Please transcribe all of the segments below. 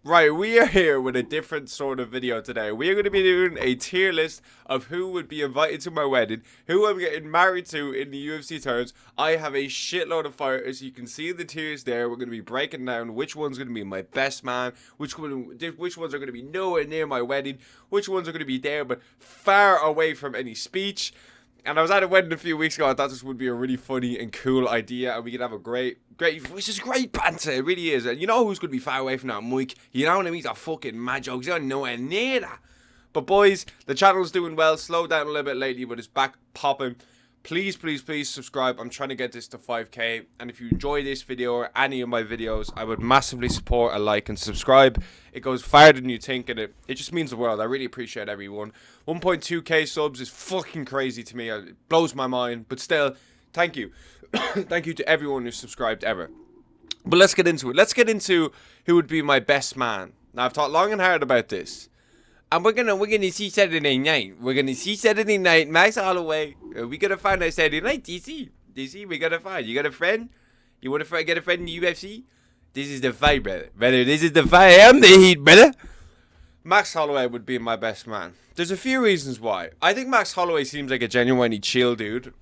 Right, we are here with a different sort of video today. We are going to be doing a tier list of who would be invited to my wedding, who I'm getting married to in the UFC terms. I have a shitload of fighters. You can see the tiers there. We're going to be breaking down which one's going to be my best man, which ones are going to be nowhere near my wedding, which ones are going to be there but far away from any speech. And I was at a wedding a few weeks ago. I thought this would be a really funny and cool idea, and we could have a which is great banter. It really is. And you know who's going to be far away from that mic? You know what I mean? That fucking mad jokes. You're nowhere near that. But boys, the channel's doing well. Slowed down a little bit lately, but it's back popping. Please, please, please subscribe. I'm trying to get this to 5k. And if you enjoy this video or any of my videos, I would massively support a like and subscribe. It goes farther than you think, and it just means the world. I really appreciate everyone. 1.2k subs is fucking crazy to me. It blows my mind. But still, thank you. Thank you to everyone who's subscribed ever. But let's get into it. Let's get into who would be my best man. Now, I've thought long and hard about this. And we're gonna see Saturday night. We're gonna see Saturday night. Max Holloway. We gotta find out Saturday night. DC, we gotta find. You got a friend? You wanna get a friend in the UFC? This is the fight, brother. This is the fight. I'm the heat, brother. Max Holloway would be my best man. There's a few reasons why. I think Max Holloway seems like a genuinely chill dude.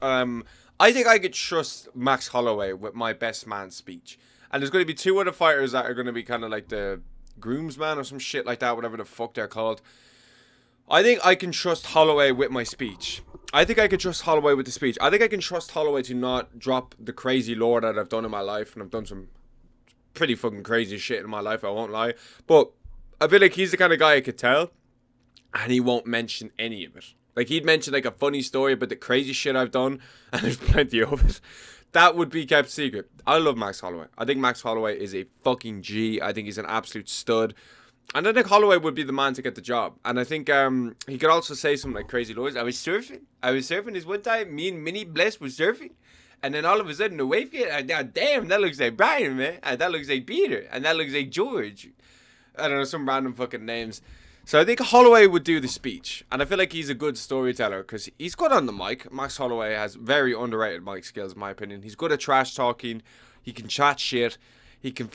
I think I could trust Max Holloway with my best man speech. And there's going to be two other fighters that are going to be kind of like the groomsman or some shit like that, whatever the fuck they're called. I think I can trust Holloway with my speech. I think I can trust Holloway with the speech. I think I can trust Holloway to not drop the crazy lore that I've done in my life. And I've done some pretty fucking crazy shit in my life, I won't lie. But I feel like he's the kind of guy I could tell. And he won't mention any of it. Like, he'd mention, like, a funny story about the crazy shit I've done, and there's plenty of it. That would be kept secret. I love Max Holloway. I think Max Holloway is a fucking G. I think he's an absolute stud. And I think Holloway would be the man to get the job. And I think he could also say some, like, crazy lures. I was surfing this one time. Me and Minnie Bless was surfing. And then all of a sudden, the wave came. Damn, that looks like Brian, man. And that looks like Peter. And that looks like George. I don't know, some random fucking names. So I think Holloway would do the speech. And I feel like he's a good storyteller because he's good on the mic. Max Holloway has very underrated mic skills, in my opinion. He's good at trash talking. He can chat shit. He can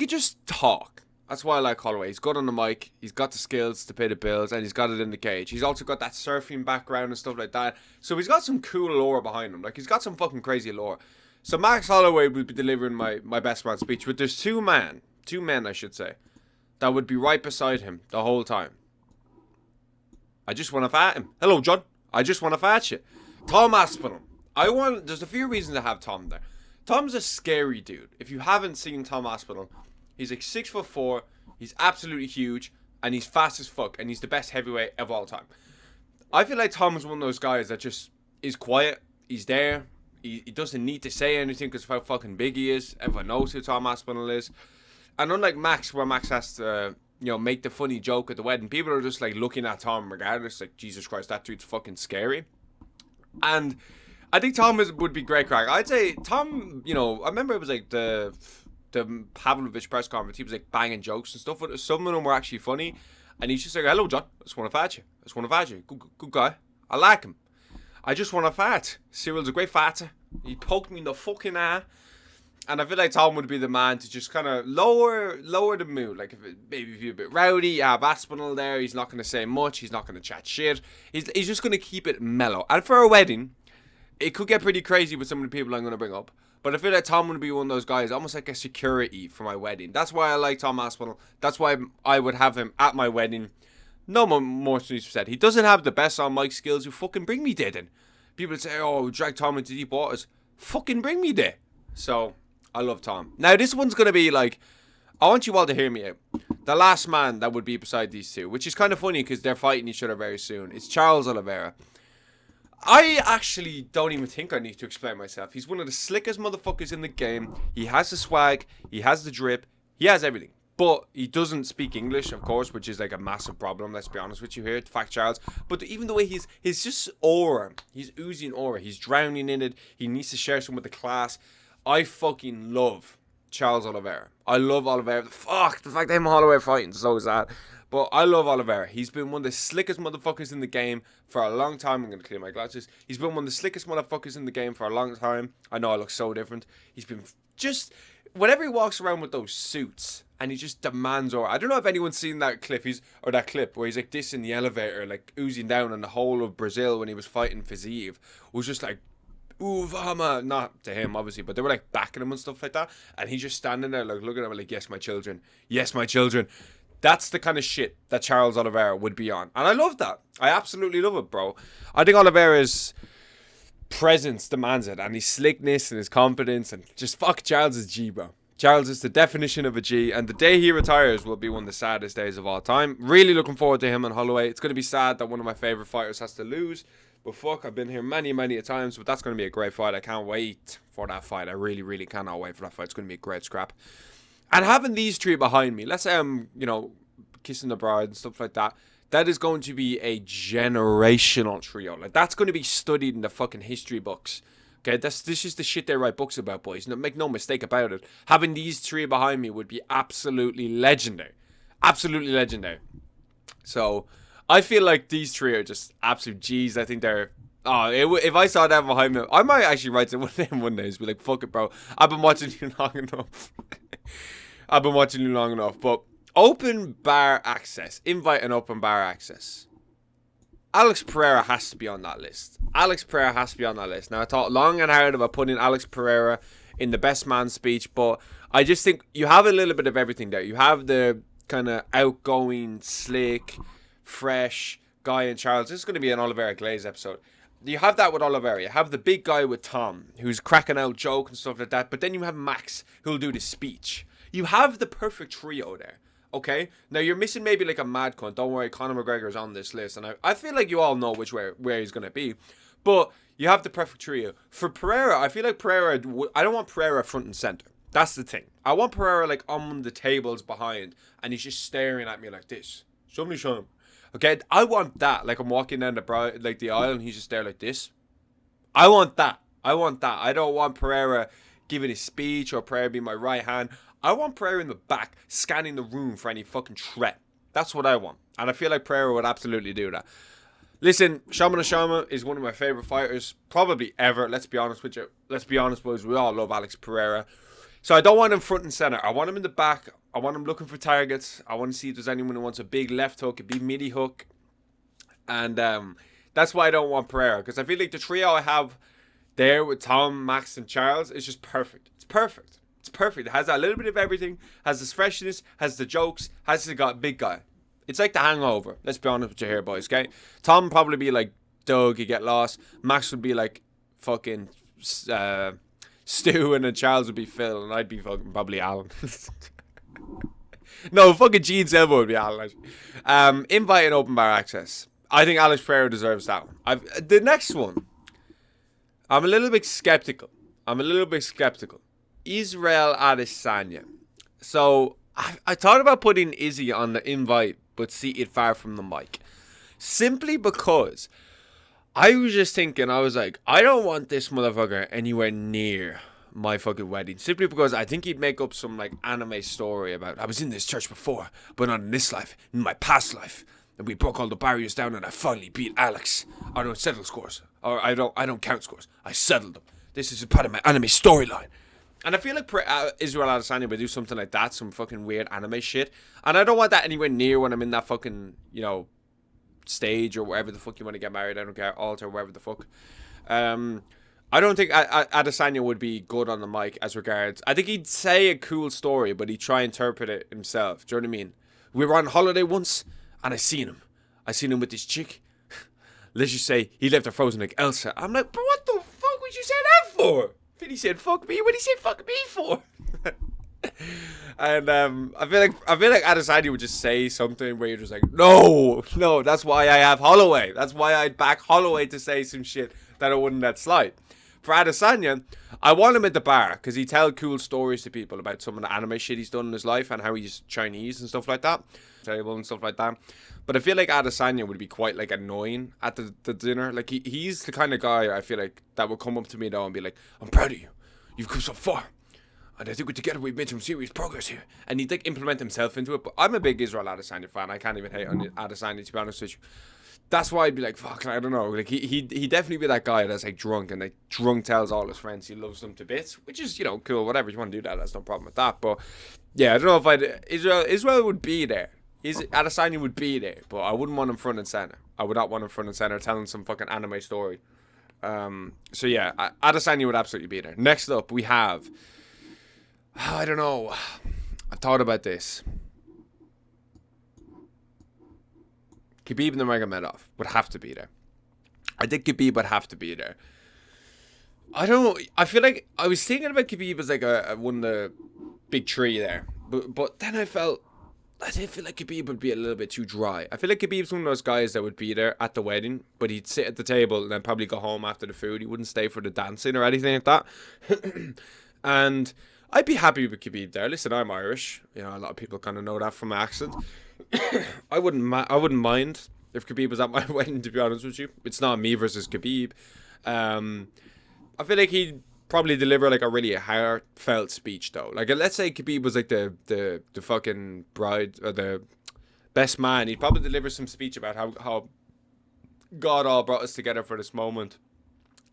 just talk. That's why I like Holloway. He's good on the mic. He's got the skills to pay the bills. And he's got it in the cage. He's also got that surfing background and stuff like that. So he's got some cool lore behind him. Like, he's got some fucking crazy lore. So Max Holloway would be delivering my best man speech. But there's two men I should say, that would be right beside him the whole time. I just want to fight him. Hello, John. I just want to fight you. Tom Aspinall. There's a few reasons to have Tom there. Tom's a scary dude. If you haven't seen Tom Aspinall, he's like 6'4". He's absolutely huge. And he's fast as fuck. And he's the best heavyweight of all time. I feel like Tom is one of those guys that just is quiet. He's there. He doesn't need to say anything because of how fucking big he is. Everyone knows who Tom Aspinall is. And unlike Max, where Max has to, make the funny joke at the wedding, people are just, like, looking at Tom regardless. Like, Jesus Christ, that dude's fucking scary. And I think Tom would be great crack. I'd say Tom, I remember it was, like, the Pavlovich press conference. He was, like, banging jokes and stuff. But some of them were actually funny. And he's just like, hello, John. I just want to fight you. Good guy. I like him. I just want to fight. Cyril's a great fighter. He poked me in the fucking eye. And I feel like Tom would be the man to just kind of lower the mood. Like, if it maybe be a bit rowdy, you have Aspinall there. He's not going to say much. He's not going to chat shit. He's just going to keep it mellow. And for a wedding, it could get pretty crazy with some of the people I'm going to bring up. But I feel like Tom would be one of those guys, almost like a security for my wedding. That's why I like Tom Aspinall. That's why I would have him at my wedding. No more needs to be said. He doesn't have the best on mic skills. You fucking bring me there then. People say, oh, drag Tom into deep waters. Fucking bring me there. So I love Tom. Now, this one's going to be like, I want you all to hear me out. The last man that would be beside these two, which is kind of funny because they're fighting each other very soon. It's Charles Oliveira. I actually don't even think I need to explain myself. He's one of the slickest motherfuckers in the game. He has the swag. He has the drip. He has everything. But he doesn't speak English, of course, which is like a massive problem. Let's be honest with you here. Fact, Charles. But even the way he's just aura. He's oozing aura. He's drowning in it. He needs to share some with the class. I fucking love Charles Oliveira. I love Oliveira. Fuck, the fact that him and Holloway are fighting is so sad. But I love Oliveira. He's been one of the slickest motherfuckers in the game for a long time. I'm going to clear my glasses. He's been one of the slickest motherfuckers in the game for a long time. I know I look so different. He's been just... Whenever he walks around with those suits and he just demands over. I don't know if anyone's seen that clip, that clip where he's like this in the elevator, like oozing down, and the whole of Brazil when he was fighting Fiziev was just like, ooh, Vama. Not to him, obviously, but they were like backing him and stuff like that. And he's just standing there, like looking at him, like, yes, my children. Yes, my children. That's the kind of shit that Charles Oliveira would be on. And I love that. I absolutely love it, bro. I think Oliveira's presence demands it. And his slickness and his confidence. And just fuck Charles is G, bro. Charles is the definition of a G. And the day he retires will be one of the saddest days of all time. Really looking forward to him and Holloway. It's going to be sad that one of my favorite fighters has to lose. But fuck, I've been here many, many a times. But that's going to be a great fight. I can't wait for that fight. I really, really cannot wait for that fight. It's going to be a great scrap. And having these three behind me, let's say I'm, kissing the bride and stuff like that, that is going to be a generational trio. Like, that's going to be studied in the fucking history books. Okay, this is the shit they write books about, boys. Make no mistake about it. Having these three behind me would be absolutely legendary. Absolutely legendary. So, I feel like these three are just absolute G's. I think they're... if I saw them behind me, I might actually write to them one day and be like, fuck it, bro. I've been watching you long enough. But open bar access. Invite and open bar access. Alex Pereira has to be on that list. Now, I thought long and hard about putting Alex Pereira in the best man speech, but I just think you have a little bit of everything there. You have the kind of outgoing, slick, fresh guy in Charles. This is going to be an Oliveira Glaze episode. You have that with Oliveira. You have the big guy with Tom, who's cracking out jokes and stuff like that. But then you have Max, who'll do the speech. You have the perfect trio there. Okay? Now, you're missing maybe like a mad cunt. Don't worry, Conor McGregor's on this list. And I feel like you all know where he's going to be. But you have the perfect trio. For Pereira, I feel like Pereira... I don't want Pereira front and center. That's the thing. I want Pereira like on the tables behind. And he's just staring at me like this. Somebody show him. Okay? I want that. Like I'm walking down the aisle and he's just there like this. I want that. I don't want Pereira giving his speech or Pereira being my right hand. I want Pereira in the back, scanning the room for any fucking threat. That's what I want. And I feel like Pereira would absolutely do that. Listen, Shama is one of my favorite fighters, probably ever. Let's be honest with you. Let's be honest, boys. We all love Alex Pereira. So I don't want him front and center. I want him in the back. I want him looking for targets. I want to see if there's anyone who wants a big left hook, a big midi hook. And that's why I don't want Pereira. Because I feel like the trio I have there with Tom, Max, and Charles is just perfect. It's perfect. It has a little bit of everything. Has this freshness. Has the jokes. Has the big guy. It's like The Hangover. Let's be honest with you here, boys, okay? Tom would probably be like Doug, you get lost. Max would be like fucking Stu, and then Charles would be Phil, and I'd be fucking probably Alan. No, fucking Gene Silva would be Alan, actually. Invite and open bar access. I think Alex Pereira deserves that one. The next one, I'm a little bit skeptical. Israel Adesanya. So, I thought about putting Izzy on the invite, but seated far from the mic. Simply because I was just thinking, I was like, I don't want this motherfucker anywhere near my fucking wedding. Simply because I think he'd make up some like anime story about, I was in this church before, but not in this life, in my past life. And we broke all the barriers down and I finally beat Alex. I don't settle scores. Or I don't count scores. I settled them. This is a part of my anime storyline. And I feel like Israel Adesanya would do something like that, some fucking weird anime shit. And I don't want that anywhere near when I'm in that fucking, stage or wherever the fuck you want to get married. I don't care, altar, wherever the fuck. I don't think Adesanya would be good on the mic as regards. I think he'd say a cool story, but he'd try and interpret it himself. Do you know what I mean? We were on holiday once, and I seen him. I seen him with this chick. Let's just say he left her frozen like Elsa. I'm like, but what the fuck would you say that for? Then he said fuck me. What did he say fuck me for? And I feel like Adesanya would just say something where you're just like, no, that's why I have Holloway. That's why I'd back Holloway to say some shit that I wouldn't let slide. For Adesanya, I want him at the bar because he tell cool stories to people about some of the anime shit he's done in his life and how he's Chinese and stuff like that. Table and stuff like that. But I feel like Adesanya would be quite like annoying at the dinner. Like he's the kind of guy I feel like that would come up to me though and be like, I'm proud of you. You've come so far. And I think together we've made some serious progress here. And he'd like implement himself into it. But I'm a big Israel Adesanya fan. I can't even hate on Adesanya, to be honest with you. That's why I'd be like, fuck, I don't know. Like he definitely be that guy that's like drunk and like drunk tells all his friends he loves them to bits, which is, you know, cool. Whatever, if you want to do that, that's no problem with that. But yeah, I don't know if I'd Israel would be there. Adesanya would be there, but I wouldn't want him front and center. I would not want him front and center telling some fucking anime story. So yeah, Adesanya would absolutely be there. Next up, we have, I don't know. I thought about this. Khabib Nurmagomedov would have to be there. I think Khabib would have to be there. I feel like I was thinking about Khabib as like a one of the big three there, but then I did feel like Khabib would be a little bit too dry. I feel like Khabib's one of those guys that would be there at the wedding, but he'd sit at the table and then probably go home after the food. He wouldn't stay for the dancing or anything like that. And I'd be happy with Khabib there. Listen, I'm Irish. You know, a lot of people kind of know that from my accent. I wouldn't mind if Khabib was at my wedding, to be honest with you. It's not me versus Khabib. I feel like he'd probably deliver like a really heartfelt speech though. Like let's say Khabib was like the fucking bride or the best man. He'd probably deliver some speech about how God all brought us together for this moment.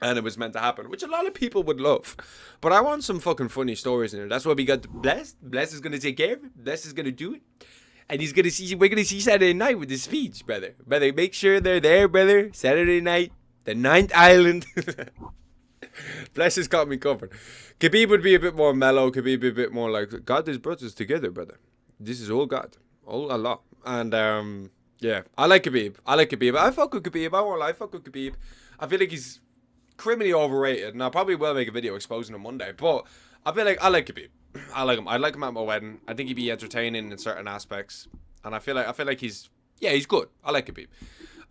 And it was meant to happen, which a lot of people would love. But I want some fucking funny stories in there. That's why we got Bless. Bless is gonna take care of it. Bless is gonna do it. And we're gonna see Saturday night with the speech, brother. Brother, make sure they're there, brother. Saturday night, the 9th Island. Bless has got me covered. Khabib would be a bit more mellow. Khabib would be a bit more like, God has brought us together, brother. This is all God. All Allah. And, yeah, I like Khabib. I fuck with Khabib. I won't lie, I fuck with Khabib. I feel like he's criminally overrated. And I probably will make a video exposing him one day. But I feel like I like Khabib. I like him. I'd like him at my wedding. I think he'd be entertaining in certain aspects. And I feel like he's good. I like Khabib.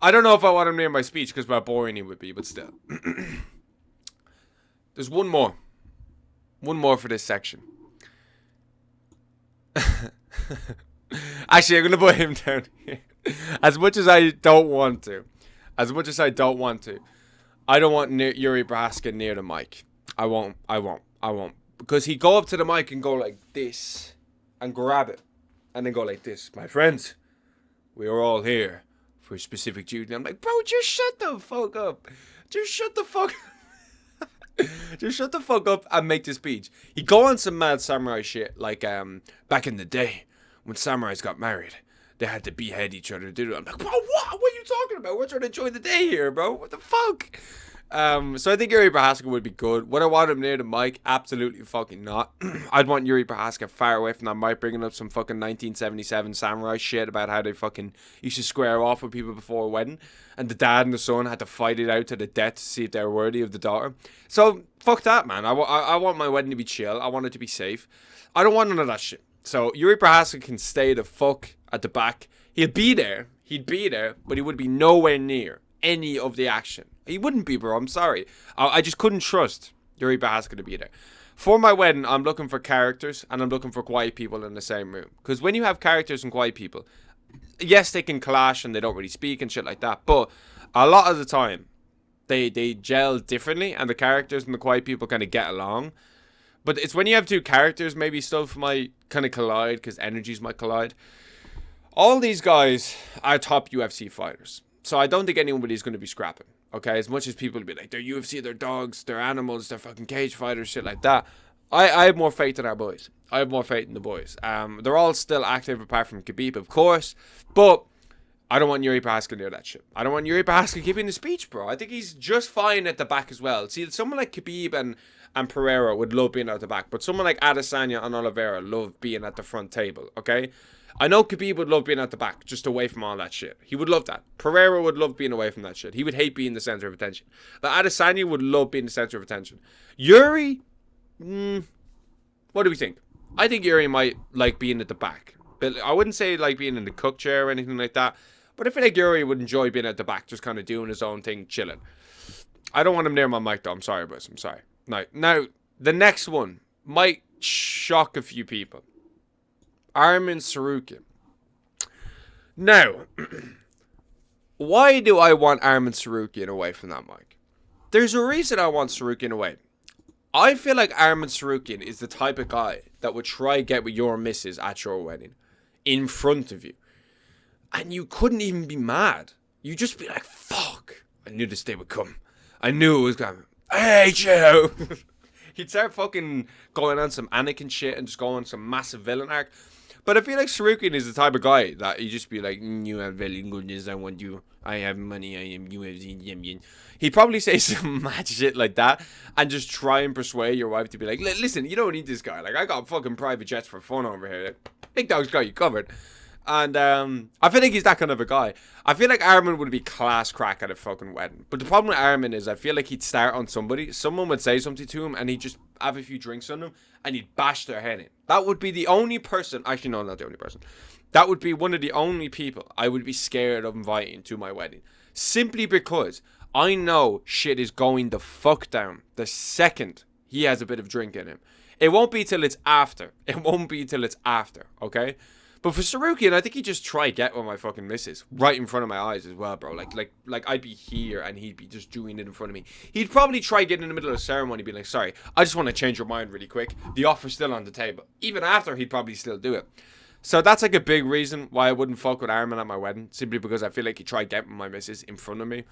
I don't know if I want him near my speech because how boring he would be, but still. There's one more. One more for this section. Actually, I'm going to put him down here. As much as I don't want to. I don't want Yuri Prochazka near the mic. I won't. Because he'd go up to the mic and go like this. And grab it. And then go like this. My friends, we are all here for a specific duty. I'm like, bro, just shut the fuck up. Just shut the fuck up and make the speech. He'd go on some mad samurai shit. Like, back in the day, when samurais got married, they had to behead each other. I'm like, bro, what are you talking about? We're trying to enjoy the day here, bro. What the fuck? So I think Yuri Prochazka would be good. Would I want him near the mic? Absolutely fucking not. I'd want Yuri Prochazka far away from that mic, bringing up some fucking 1977 samurai shit about how they fucking used to square off with people before a wedding, and the dad and the son had to fight it out to the death to see if they're worthy of the daughter. So fuck that, man. I want my wedding to be chill. I want it to be safe. I don't want none of that shit. So Yuri Prochazka can stay the fuck at the back. He'd be there, but he would be nowhere near any of the action. He wouldn't be, bro. I'm sorry. I just couldn't trust Yuri Prochazka to be there. For my wedding, I'm looking for characters and I'm looking for quiet people in the same room. Because when you have characters and quiet people, yes, they can clash and they don't really speak and shit like that. But a lot of the time, they gel differently and the characters and the quiet people kind of get along. But it's when you have two characters, maybe stuff might kind of collide because energies might collide. All these guys are top UFC fighters. So I don't think anybody's going to be scrapping. Okay, as much as people be like, they're UFC, they're dogs, they're animals, they're fucking cage fighters, shit like that. I have more faith in our boys. I have more faith in the boys. They're all still active apart from Khabib, of course. But I don't want Yuri Prochazka near that shit. I don't want Yuri Prochazka giving the speech, bro. I think he's just fine at the back as well. See, someone like Khabib and Pereira would love being at the back. But someone like Adesanya and Oliveira love being at the front table, okay? I know Khabib would love being at the back, just away from all that shit. He would love that. Pereira would love being away from that shit. He would hate being the center of attention. But Adesanya would love being the center of attention. Yuri, what do we think? I think Yuri might like being at the back. But I wouldn't say like being in the cook chair or anything like that. But I feel like Yuri would enjoy being at the back, just kind of doing his own thing, chilling. I don't want him near my mic though. I'm sorry, boys. I'm sorry. Now, the next one might shock a few people. Arman Tsarukyan. Now, why do I want Arman Tsarukyan away from that mic? There's a reason I want Tsarukyan away. I feel like Arman Tsarukyan is the type of guy that would try get with your missus at your wedding in front of you. And you couldn't even be mad. You just be like, fuck, I knew this day would come. I knew it was coming. I hate you. He'd start fucking going on some Anakin shit and just go on some massive villain arc. But I feel like Sarukian is the type of guy that he just be like, you have very goodness, I want you. I have money, I am UFC. He'd probably say some mad shit like that and just try and persuade your wife to be like, listen, you don't need this guy. Like, I got fucking private jets for fun over here. Like, Big Dog's got you covered. And I feel like he's that kind of a guy. I feel like Armin would be class crack at a fucking wedding. But the problem with Armin is I feel like he'd start on somebody. Someone would say something to him and he'd just have a few drinks on him and he'd bash their head in. That would be the only person. Actually, no, not the only person. That would be one of the only people I would be scared of inviting to my wedding. Simply because I know shit is going the fuck down the second he has a bit of drink in him. It won't be till it's after. It won't be till it's after, okay? But for Sarukian, I think he just tried get with my fucking missus right in front of my eyes as well, bro. Like I'd be here and he'd be just doing it in front of me. He'd probably try getting in the middle of the ceremony, be like, sorry, I just want to change your mind really quick. The offer's still on the table. Even after, he'd probably still do it. So that's like a big reason why I wouldn't fuck with Armin at my wedding. Simply because I feel like he tried getting my missus in front of me.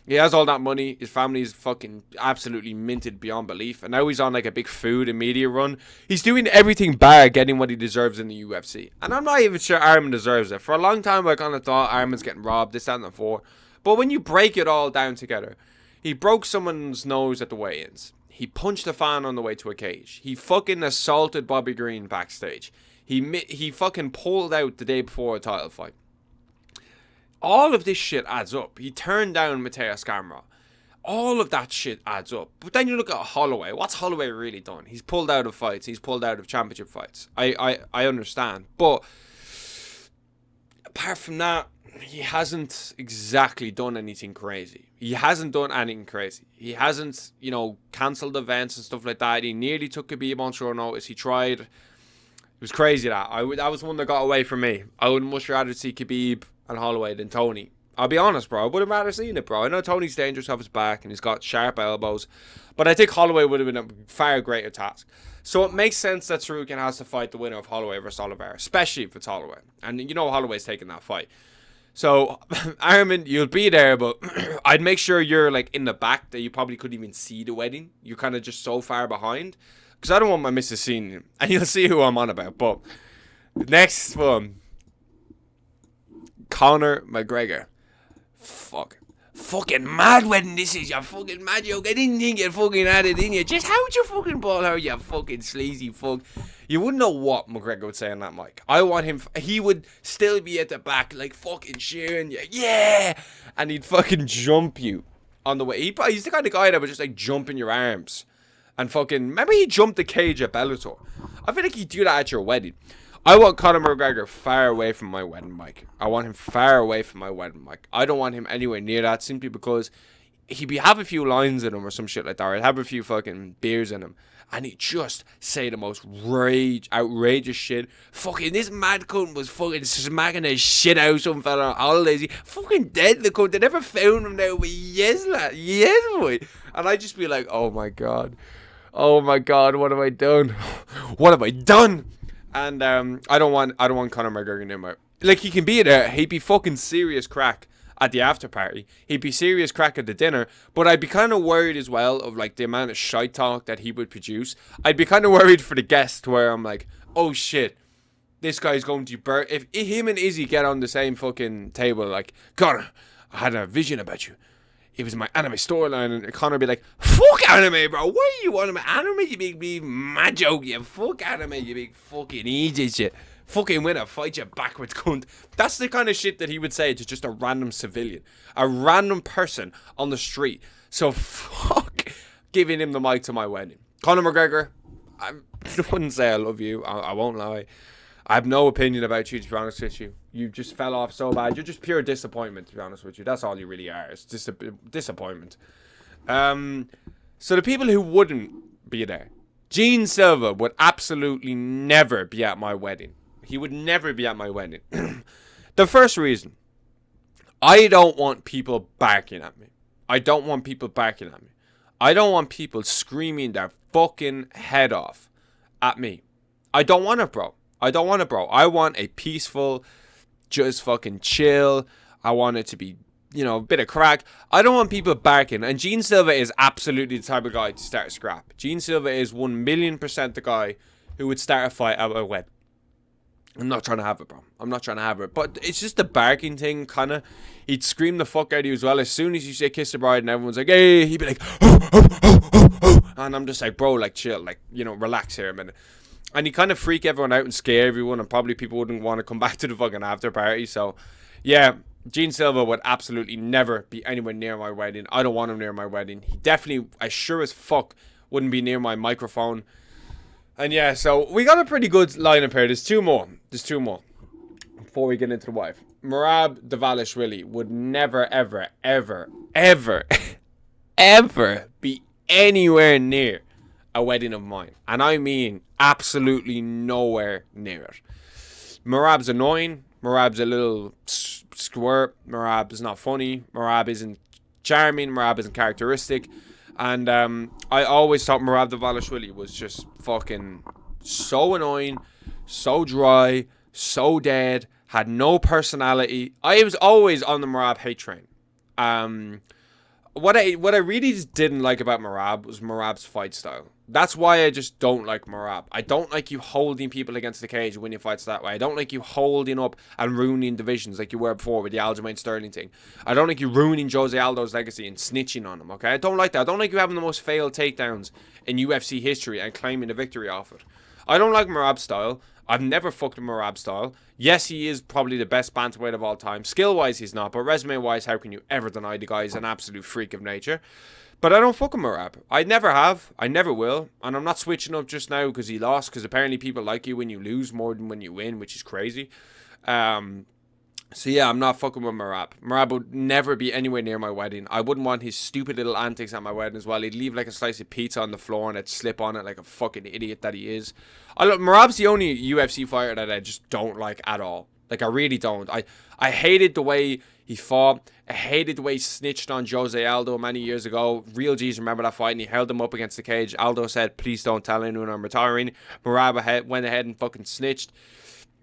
He has all that money. His family's fucking absolutely minted beyond belief. And now he's on like a big food and media run. He's doing everything bar getting what he deserves in the UFC. And I'm not even sure Armin deserves it. For a long time, I kind of thought Armin's getting robbed, this, that, and the four. But when you break it all down together, he broke someone's nose at the weigh-ins. He punched a fan on the way to a cage. He fucking assaulted Bobby Green backstage. He fucking pulled out the day before a title fight. All of this shit adds up. He turned down Mateo Scamra. All of that shit adds up. But then you look at Holloway. What's Holloway really done? He's pulled out of fights. He's pulled out of championship fights. I understand. But apart from that, he hasn't exactly done anything crazy. He hasn't, cancelled events and stuff like that. He nearly took Khabib on short notice. He tried. It was crazy that. That was one that got away from me. I would much rather see Khabib and Holloway than Tony. I'll be honest, bro. I would have rather seen it, bro. I know Tony's dangerous off his back and he's got sharp elbows, but I think Holloway would have been a far greater task. So it makes sense that Sarukian has to fight the winner of Holloway versus Oliveira, especially if it's Holloway. And you know Holloway's taking that fight. So, Armin, you'll be there, but I'd make sure you're like in the back that you probably couldn't even see the wedding. You're kind of just so far behind. Because I don't want my missus seeing you. And you'll see who I'm on about. But the next one, Conor McGregor. Fucking mad wedding this is. You're fucking mad joke. I didn't think you fucking had it in you. Just how'd you fucking ball out, you fucking sleazy fuck. You wouldn't know what McGregor would say on that mic. I want him. He would still be at the back, like fucking cheering you. Yeah! And he'd fucking jump you on the way. He's the kind of guy that would just like jump in your arms. And fucking. Remember he jumped the cage at Bellator? I feel like he'd do that at your wedding. I want Conor McGregor far away from my wedding mic. I want him far away from my wedding mic. I don't want him anywhere near that simply because he'd have a few lines in him or some shit like that. Or he'd have a few fucking beers in him. And he'd just say the most outrageous shit. Fucking this mad cunt was fucking smacking the shit out of some fella on holidays. He fucking dead, the cunt. They never found him now. But yes, lad. Yes, boy. And I'd just be like, oh my God. Oh my God, what have I done? What have I done? And I don't want Conor McGregor near my. Like, he can be there. He'd be fucking serious crack at the after party. He'd be serious crack at the dinner. But I'd be kind of worried as well of like the amount of shite talk that he would produce. I'd be kind of worried for the guest where I'm like, oh shit, this guy's going to burn. If him and Izzy get on the same fucking table, like, Conor, I had a vision about you. It was my anime storyline, and Conor would be like, fuck anime, bro. Why are you on anime, you big mad joke, you fuck anime, you big fucking idiot, shit. Fucking winner, fight you backwards, cunt. That's the kind of shit that he would say to just a random civilian. A random person on the street. So fuck giving him the mic to my wedding. Conor McGregor, I wouldn't say I love you. I won't lie. I have no opinion about you, to be honest with you. You just fell off so bad. You're just pure disappointment, to be honest with you. That's all you really are. It's just a disappointment. So the people who wouldn't be there. Gene Silva would absolutely never be at my wedding. He would never be at my wedding. The first reason. I don't want people barking at me. I don't want people barking at me. I don't want people screaming their fucking head off at me. I don't want it, bro. I want a peaceful, just fucking chill. I want it to be you know, a bit of crack. I don't want people barking. And Gene Silva is absolutely the type of guy to start a scrap. Gene Silva is 1,000,000% the guy who would start a fight at a wedding. I'm not trying to have it, bro. I'm not trying to have it. But it's just the barking thing, kind of. He'd scream the fuck out of you as well. As soon as you say kiss the bride and everyone's like, hey, he'd be like, oh, oh, oh, oh, oh. And I'm just like, bro, like, chill. Like, you know, relax here a minute. And he kind of freak everyone out and scare everyone. And probably people wouldn't want to come back to the fucking after party. So, yeah, Gene Silva would absolutely never be anywhere near my wedding. I don't want him near my wedding. He definitely, as sure as fuck, wouldn't be near my microphone. And yeah, so we got a pretty good lineup here. There's two more before we get into the wife. Merab Dvalishvili would never, ever, ever, ever, ever be anywhere near a wedding of mine. And I mean absolutely nowhere near it. Merab's annoying. Merab's a little squirt. Merab is not funny. Merab isn't charming. Merab isn't characteristic. And I always thought Merab Dvalishvili was just fucking so annoying, so dry, so dead, had no personality. I was always on the Merab hate train. What I really just didn't like about Merab was Merab's fight style. That's why I just don't like Merab. I don't like you holding people against the cage when you fight that way. I don't like you holding up and ruining divisions like you were before with the Aljamain Sterling thing. I don't like you ruining Jose Aldo's legacy and snitching on him, okay? I don't like that. I don't like you having the most failed takedowns in UFC history and claiming a victory off it. I don't like Merab's style. I've never fucked with Merab's style. Yes, he is probably the best bantamweight of all time. Skill-wise, he's not. But resume-wise, how can you ever deny the guy is an absolute freak of nature? But I don't fuck with Merab. I never have. I never will. And I'm not switching up just now because he lost. Because apparently people like you when you lose more than when you win, which is crazy. So yeah, I'm not fucking with Merab. Merab would never be anywhere near my wedding. I wouldn't want his stupid little antics at my wedding as well. He'd leave like a slice of pizza on the floor and I'd slip on it like a fucking idiot that he is. Merab's the only UFC fighter that I just don't like at all. Like, I really don't. I hated the way he fought. I hated the way he snitched on Jose Aldo many years ago. Real G's remember that fight, and he held him up against the cage. Aldo said, please don't tell anyone I'm retiring. Merab went ahead and fucking snitched.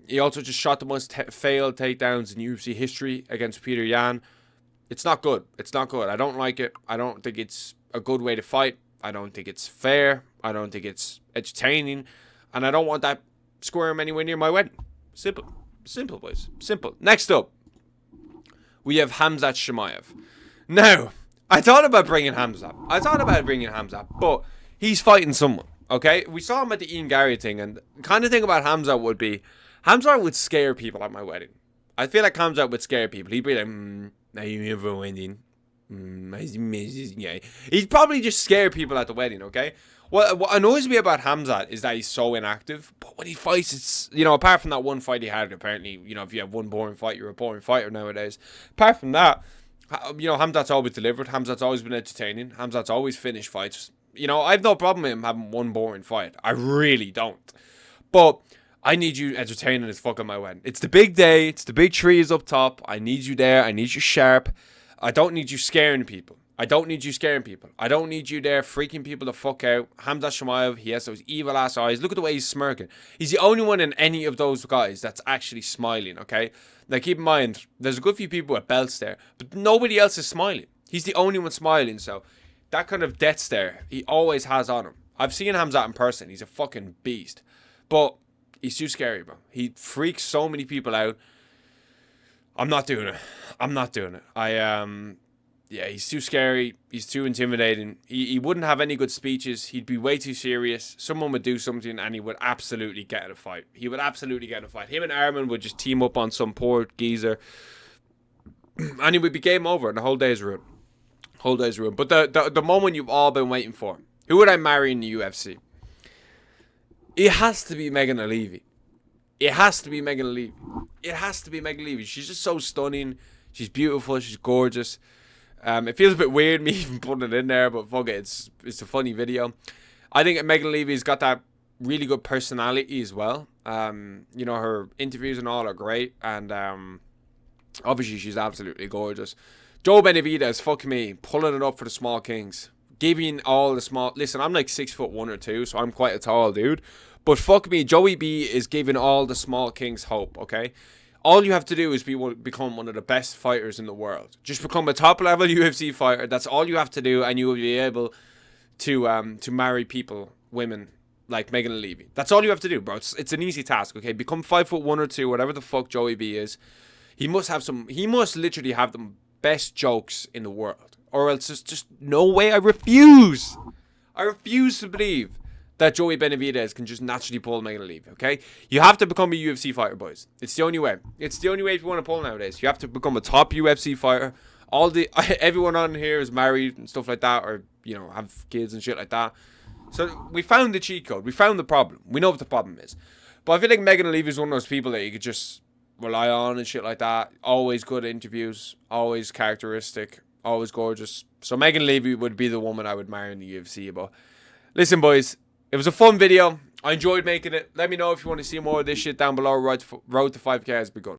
He also just shot the most failed takedowns in UFC history against Peter Yan. It's not good. It's not good. I don't like it. I don't think it's a good way to fight. I don't think it's fair. I don't think it's entertaining. And I don't want that squirm anywhere near my wedding. Simple. Simple, boys. Simple. Next up, we have Khamzat Chimaev. Now, I thought about bringing Khamzat. But he's fighting someone, okay? We saw him at the Ian Gary thing, and the kind of thing about Khamzat would be, Khamzat would scare people at my wedding. I feel like Khamzat would scare people. He'd be like, are you here for a wedding? He'd probably just scare people at the wedding, okay? What annoys me about Khamzat is that he's so inactive. But when he fights, it's, you know, apart from that one fight he had, apparently, you know, if you have one boring fight, you're a boring fighter nowadays. Apart from that, you know, Khamzat's always delivered. Khamzat's always been entertaining. Khamzat's always finished fights. You know, I have no problem with him having one boring fight. I really don't. But I need you entertaining as fuck on my wedding. It's the big day. It's the big trees up top. I need you there. I need you sharp. I don't need you scaring people. I don't need you there freaking people the fuck out. Khamzat Chimaev, he has those evil ass eyes. Look at the way he's smirking. He's the only one in any of those guys that's actually smiling, okay? Now keep in mind, there's a good few people with belts there, but nobody else is smiling. He's the only one smiling, so that kind of death stare he always has on him. I've seen Khamzat in person. He's a fucking beast. But he's too scary, bro. He freaks so many people out. I'm not doing it. Yeah, he's too scary. He's too intimidating. He wouldn't have any good speeches. He'd be way too serious. Someone would do something and he would absolutely get in a fight. Him and Arman would just team up on some poor geezer. And he would be game over and the whole day's ruined. But the moment you've all been waiting for. Who would I marry in the UFC? It has to be Megan Levy. She's just so stunning. She's beautiful. She's gorgeous. It feels a bit weird me even putting it in there, but fuck it, it's a funny video. I think Megan Levy's got that really good personality as well. You know, her interviews and all are great, and obviously she's absolutely gorgeous. Joe Benavidez, fuck me, pulling it up for the small kings, giving all the small. Listen, I'm like 6'1" or 2, so I'm quite a tall dude. But fuck me, Joey B is giving all the small kings hope. Okay. All you have to do is become one of the best fighters in the world. Just become a top level UFC fighter. That's all you have to do, and you will be able to marry people, women like Megan Levy. That's all you have to do, bro. It's an easy task. Okay, become 5'1" or 2", whatever the fuck Joey B is. He must have some. He must literally have the best jokes in the world, or else there's just no way. I refuse. I refuse to believe that Joey Benavidez can just naturally pull Megan Levy, okay? You have to become a UFC fighter, boys. It's the only way. It's the only way if you want to pull nowadays. You have to become a top UFC fighter. Everyone on here is married and stuff like that, or, you know, have kids and shit like that. So we found the cheat code. We found the problem. We know what the problem is. But I feel like Megan Levy is one of those people that you could just rely on and shit like that. Always good interviews. Always characteristic. Always gorgeous. So Megan Levy would be the woman I would marry in the UFC. But listen, boys. It was a fun video. I enjoyed making it. Let me know if you want to see more of this shit down below. Road to 5K has begun.